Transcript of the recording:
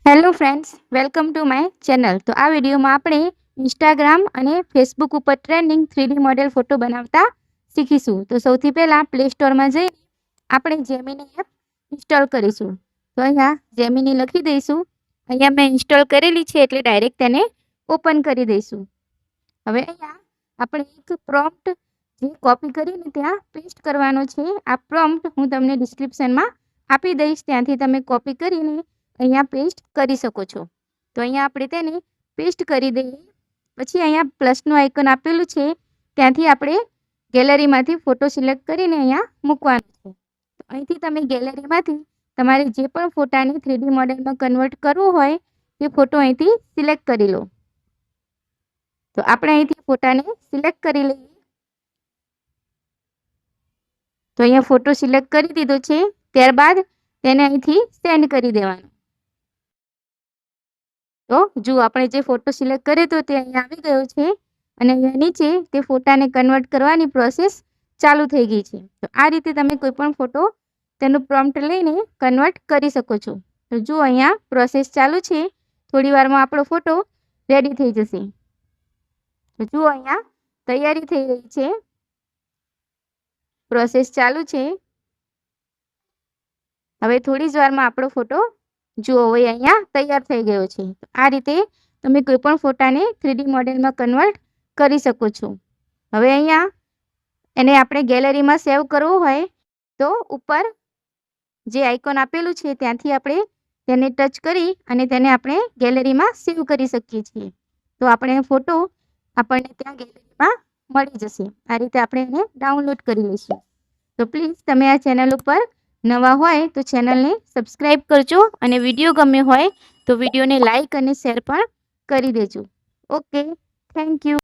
Hello friends, welcome to my channel. તો આ વિડીયોમાં આપણે ઇન્સ્ટાગ્રામ અને ફેસબુક ઉપર ટ્રેન્ડિંગ 3D મોડેલ ફોટો બનાવતા શીખીશું. તો સૌથી પહેલાં પ્લે સ્ટોરમાં જઈને આપણે જેમિની એપ ઇન્સ્ટોલ કરીશું. તો અહીંયા જેમિની લખી દઈશું. અહીંયા મેં ઇન્સ્ટોલ કરેલી છે એટલે ડાયરેક્ટ તેને ઓપન કરી દઈશું. હવે અહીંયા આપણે એક પ્રોમ્પ્ટ જે કોપી કરીને ત્યાં પેસ્ટ કરવાનો છે. આ પ્રોમ્પ્ટ હું તમને ડિસ્ક્રિપ્શનમાં આપી દઈશ, ત્યાંથી તમે કોપી કરીને અહીંયા પેસ્ટ કરી શકો છો. તો અહીંયા આપણે તેને પેસ્ટ કરી દઈએ. પછી અહીંયા પ્લસનું આઇકન આપેલું છે, ત્યાંથી આપણે ગેલેરીમાંથી ફોટો સિલેક્ટ કરીને અહીંયા મૂકવાનો છે. તો અહીંથી તમે ગેલેરીમાંથી તમારે જે પણ ફોટાને 3D મોડેલમાં કન્વર્ટ કરવું હોય તે ફોટો અહીંથી સિલેક્ટ કરી લો. તો આપણે અહીંથી ફોટાને સિલેક્ટ કરી લઈએ. તો અહીંયા ફોટો સિલેક્ટ કરી દીધો છે. ત્યારબાદ તેને અહીંથી સેન્ડ કરી દેવાનો. તો જો આપણે જે ફોટો સિલેક્ટ કર્યો હતો તે અહીંયા આવી ગયો છે અને અહીંયા નીચે તે ફોટાને કન્વર્ટ કરવાની પ્રોસેસ ચાલુ થઈ ગઈ છે. તો આ રીતે તમે કોઈ પણ ફોટો તેનું પ્રોમ્પ્ટ લઈને કન્વર્ટ કરી શકો છો. તો જો અહીંયા પ્રોસેસ ચાલુ છે, થોડી વારમાં આપણો ફોટો રેડી થઈ જશે. તો જુઓ અહીંયા તૈયારી થઈ રહી છે, પ્રોસેસ ચાલુ છે. હવે થોડી જ વારમાં આપણો ફોટો જુઓ હવે અહીંયા તૈયાર થઈ ગયો છે. આ રીતે તમે કોઈ પણ ફોટાને 3D મોડેલમાં કન્વર્ટ કરી શકો છો. હવે અહીંયા એને આપણે ગેલેરીમાં સેવ કરવું હોય તો ઉપર જે આઇકોન આપેલું છે ત્યાંથી આપણે તેને ટચ કરી અને તેને આપણે ગેલેરીમાં સેવ કરી શકીએ છીએ. તો આપણે ફોટો આપણને ત્યાં ગેલેરીમાં મળી જશે. આ રીતે આપણે એને ડાઉનલોડ કરી લઈશું. તો પ્લીઝ તમે આ ચેનલ ઉપર નવા હોય તો ચેનલને સબસ્ક્રાઈબ કરજો અને વિડીયો ગમ્યો હોય તો વિડીયોને લાઈક અને શેર પણ કરી દેજો. Okay, thank you.